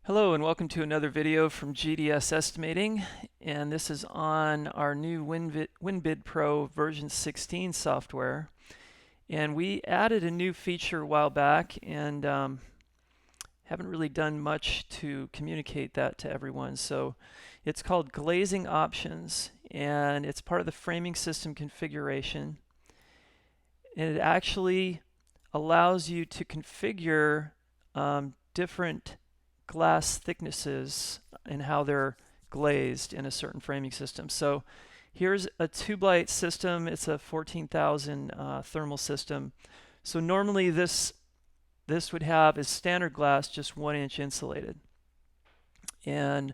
Hello and welcome to another video from GDS Estimating, and this is on our new WinBidPro version 16 software. And we added a new feature a while back and haven't really done much to communicate that to everyone. So it's called Glazing Options, and it's part of the framing system configuration. And it actually allows you to configure different glass thicknesses and how they're glazed in a certain framing system. So here's a tube light system. It's a 14,000 thermal system. So normally this would have as standard glass just 1-inch insulated. And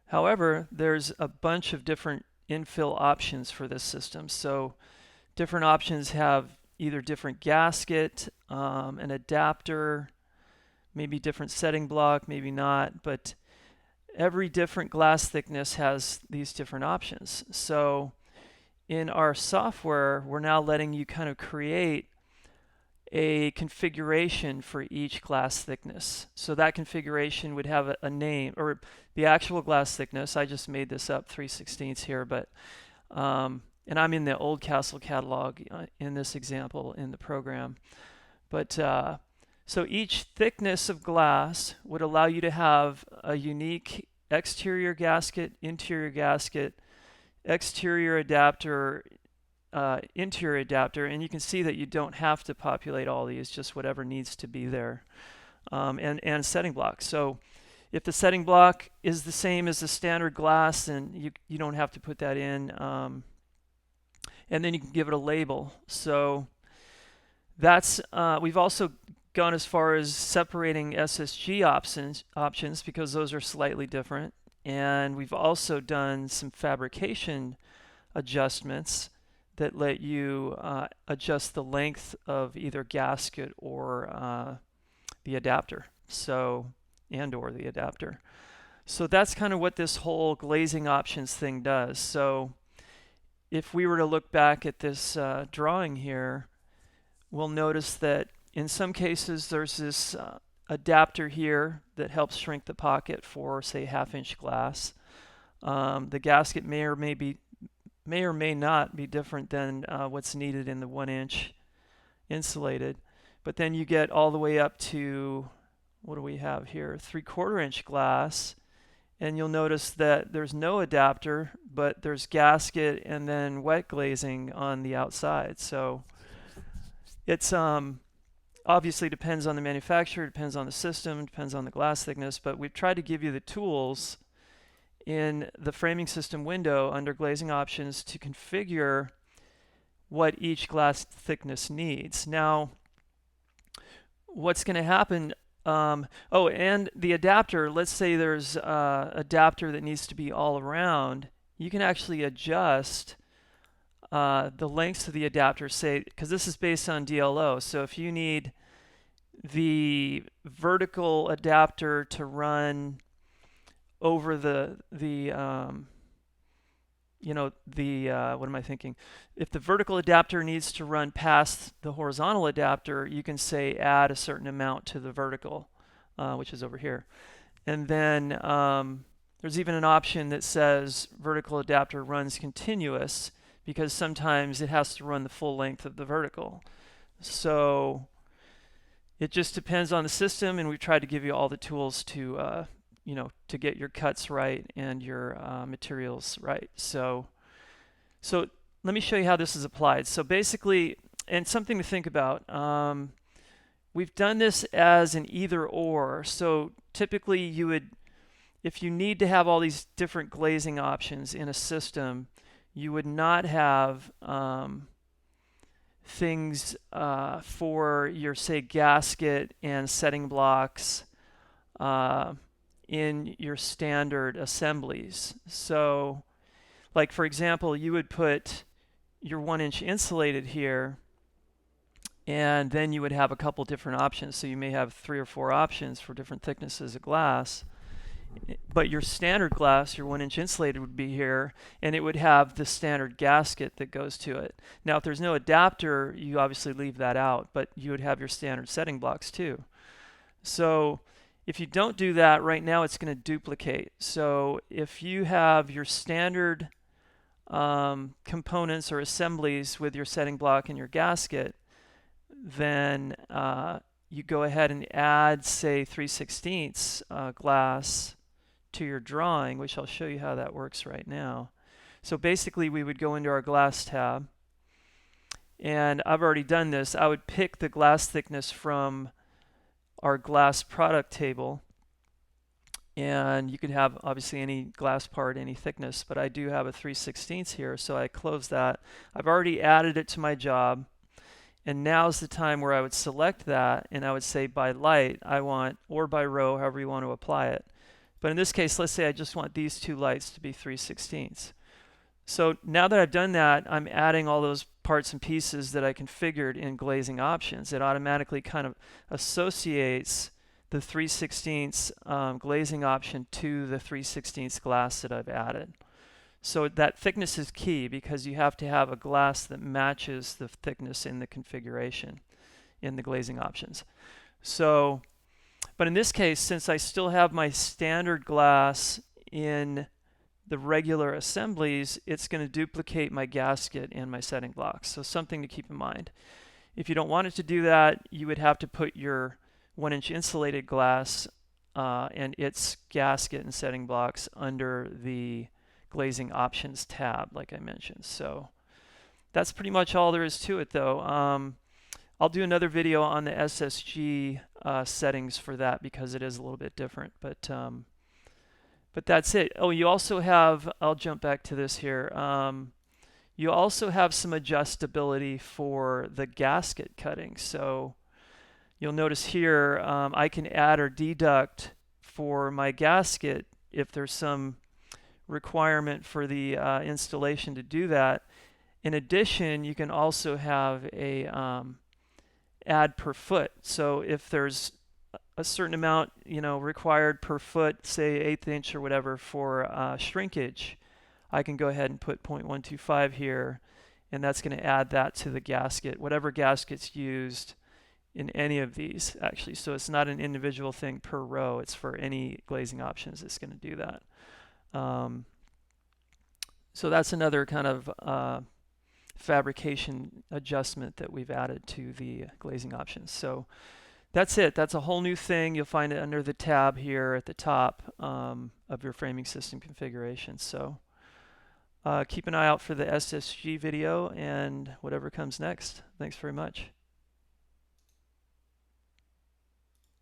however, there's a bunch of different infill options for this system. So different options have either different gasket, an adapter, maybe different setting block, maybe not, but every different glass thickness has these different options. So in our software, we're now letting you kind of create a configuration for each glass thickness. So that configuration would have a name, or the actual glass thickness. I just made this up, 3/16 here, but and I'm in the Oldcastle catalog in this example in the program. But so each thickness of glass would allow you to have a unique exterior gasket, interior gasket, exterior adapter, interior adapter, and you can see that you don't have to populate all these, just whatever needs to be there, and setting block. So if the setting block is the same as the standard glass, then you don't have to put that in, and then you can give it a label. So that's we've also gone as far as separating SSG options because those are slightly different, and we've also done some fabrication adjustments that let you adjust the length of either gasket or the adapter, so or the adapter. So that's kind of what this whole glazing options thing does. So if we were to look back at this drawing here, we'll notice that in some cases there's this adapter here that helps shrink the pocket for, say, 1/2-inch glass. The gasket may or may not be different than what's needed in the 1-inch insulated. But then you get all the way up to, what do we have here, 3/4-inch glass, and you'll notice that there's no adapter, but there's gasket and then wet glazing on the outside. So it's obviously depends on the manufacturer, depends on the system, depends on the glass thickness, but we've tried to give you the tools in the framing system window under glazing options to configure what each glass thickness needs. Now, what's going to happen, oh, and the adapter, let's say there's an adapter that needs to be all around, you can actually adjust the lengths of the adapter, say, because this is based on DLO. So if you need the vertical adapter to run over what am I thinking? If the vertical adapter needs to run past the horizontal adapter, you can say add a certain amount to the vertical, which is over here. And then there's even an option that says vertical adapter runs continuous, because sometimes it has to run the full length of the vertical. So it just depends on the system, and we've tried to give you all the tools to to get your cuts right and your materials right. So let me show you how this is applied. So basically, and something to think about, we've done this as an either or. So typically you would, if you need to have all these different glazing options in a system, you would not have things for your, say, gasket and setting blocks in your standard assemblies. So, like for example, you would put your 1-inch insulated here, and then you would have a couple different options. So you may have 3 or 4 options for different thicknesses of glass. But your standard glass, your 1-inch insulated, would be here, and it would have the standard gasket that goes to it. Now, if there's no adapter, you obviously leave that out, but you would have your standard setting blocks too. So If you don't do that, right now it's going to duplicate. So if you have your standard components or assemblies with your setting block and your gasket, then you go ahead and add, say, 3/16 glass to your drawing, which I'll show you how that works right now. So basically we would go into our glass tab, and I've already done this. I would pick the glass thickness from our glass product table, and you could have obviously any glass part, any thickness, but I do have a 3/16 here, so I close that. I've already added it to my job, and now's the time where I would select that, and I would say by light I want, or by row, however you want to apply it. But in this case, let's say I just want these two lights to be 3/16. So now that I've done that, I'm adding all those parts and pieces that I configured in Glazing Options. It automatically kind of associates the 3/16 glazing option to the 3/16 glass that I've added. So that thickness is key because you have to have a glass that matches the thickness in the configuration in the Glazing Options. So, but in this case, since I still have my standard glass in the regular assemblies, it's going to duplicate my gasket and my setting blocks. So something to keep in mind. If you don't want it to do that, you would have to put your 1-inch insulated glass and its gasket and setting blocks under the Glazing Options tab, like I mentioned. So that's pretty much all there is to it, though. I'll do another video on the SSG settings for that because it is a little bit different. But that's it. Oh, you also have, I'll jump back to this here. You also have some adjustability for the gasket cutting. So you'll notice here I can add or deduct for my gasket if there's some requirement for the installation to do that. In addition, you can also have a add per foot. So if there's a certain amount, required per foot, say 1/8 inch or whatever for shrinkage, I can go ahead and put 0.125 here, and that's going to add that to the gasket, whatever gasket's used in any of these, actually. So it's not an individual thing per row. It's for any glazing options that's going to do that. So that's another kind of fabrication adjustment that we've added to the glazing options. So that's it. That's a whole new thing. You'll find it under the tab here at the top of your framing system configuration. So keep an eye out for the SSG video and whatever comes next. Thanks very much.